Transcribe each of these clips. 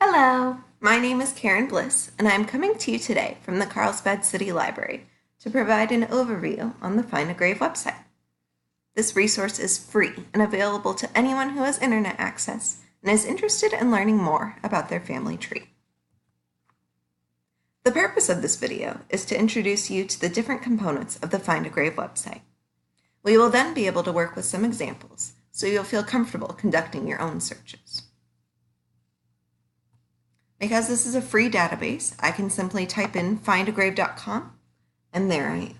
Hello, my name is Karen Bliss, and I'm coming to you today from the Carlsbad City Library to provide an overview on the FindaGrave website. This resource is free and available to anyone who has internet access and is interested in learning more about their family tree. The purpose of this video is to introduce you to the different components of the FindaGrave website. We will then be able to work with some examples so you'll feel comfortable conducting your own searches. Because this is a free database, I can simply type in findagrave.com, and there I am.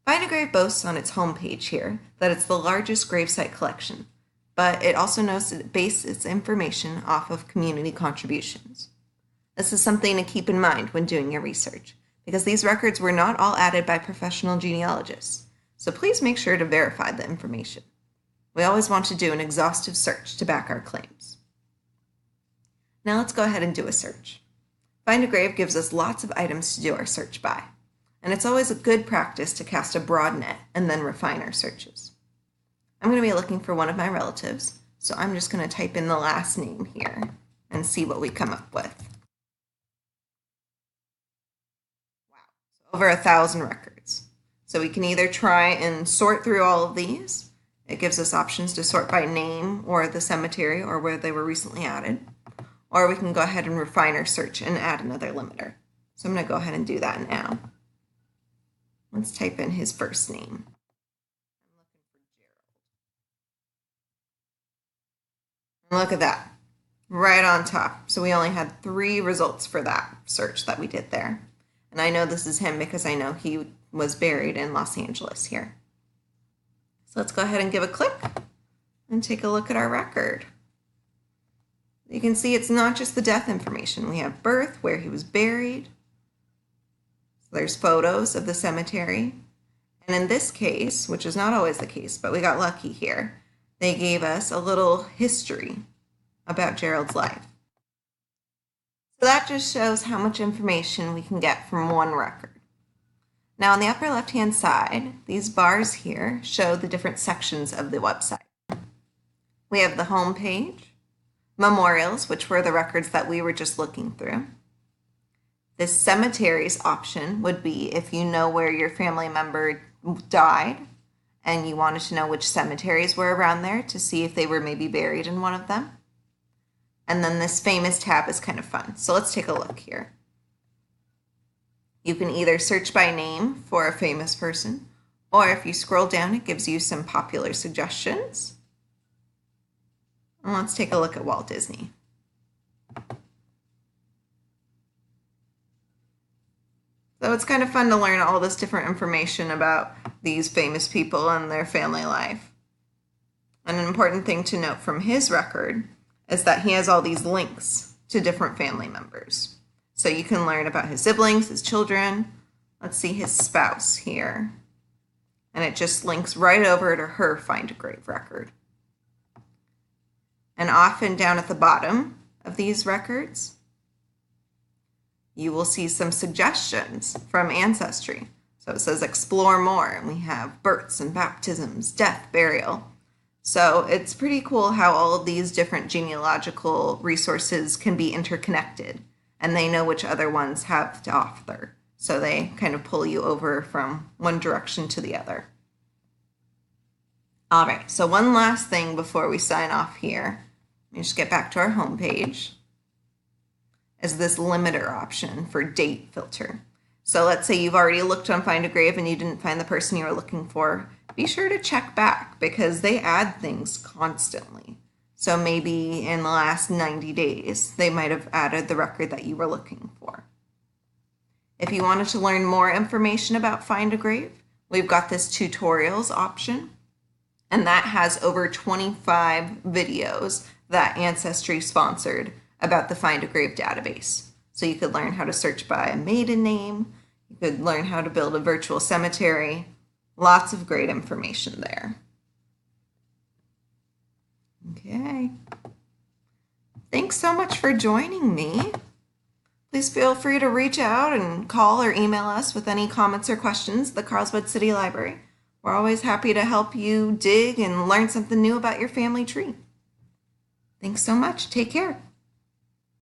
FindaGrave boasts on its homepage here that it's the largest gravesite collection, but it also knows that it bases its information off of community contributions. This is something to keep in mind when doing your research, because these records were not all added by professional genealogists, so please make sure to verify the information. We always want to do an exhaustive search to back our claims. Now let's go ahead and do a search. FindaGrave gives us lots of items to do our search by, and it's always a good practice to cast a broad net and then refine our searches. I'm going to be looking for one of my relatives, so I'm just going to type in the last name here and see what we come up with. Wow, so over 1,000 records. So we can either try and sort through all of these. It gives us options to sort by name or the cemetery or where they were recently added. Or we can go ahead and refine our search and add another limiter. So I'm going to go ahead and do that now. Let's type in his first name. I'm looking for Gerald. And look at that, right on top. So we only had 3 results for that search that we did there. And I know this is him because I know he was buried in Los Angeles here. So let's go ahead and give a click and take a look at our record. You can see it's not just the death information. We have birth, where he was buried. So there's photos of the cemetery. And in this case, which is not always the case, but we got lucky here, they gave us a little history about Gerald's life. So that just shows how much information we can get from one record. Now on the upper left-hand side, these bars here show the different sections of the website. We have the home page, memorials, which were the records that we were just looking through. This cemeteries option would be if you know where your family member died and you wanted to know which cemeteries were around there to see if they were maybe buried in one of them. And then this famous tab is kind of fun. So let's take a look here. You can either search by name for a famous person, or if you scroll down, it gives you some popular suggestions. And let's take a look at Walt Disney. So it's kind of fun to learn all this different information about these famous people and their family life. And an important thing to note from his record is that he has all these links to different family members. So you can learn about his siblings, his children. Let's see his spouse here. And it just links right over to her FindaGrave record. And often down at the bottom of these records, you will see some suggestions from Ancestry. So it says explore more, and we have births and baptisms, death, burial. So it's pretty cool how all of these different genealogical resources can be interconnected, and they know which other ones have to offer. So they kind of pull you over from one direction to the other. All right, so one last thing before we sign off here. Let me just get back to our home page. Is this limiter option for date filter. So let's say you've already looked on FindaGrave and you didn't find the person you were looking for. Be sure to check back because they add things constantly. So maybe in the last 90 days, they might have added the record that you were looking for. If you wanted to learn more information about FindaGrave, we've got this tutorials option, and that has over 25 videos that Ancestry sponsored about the FindaGrave database. So you could learn how to search by a maiden name, you could learn how to build a virtual cemetery, lots of great information there. Okay. Thanks so much for joining me. Please feel free to reach out and call or email us with any comments or questions at the Carlsbad City Library. We're always happy to help you dig and learn something new about your family tree. Thanks so much. Take care.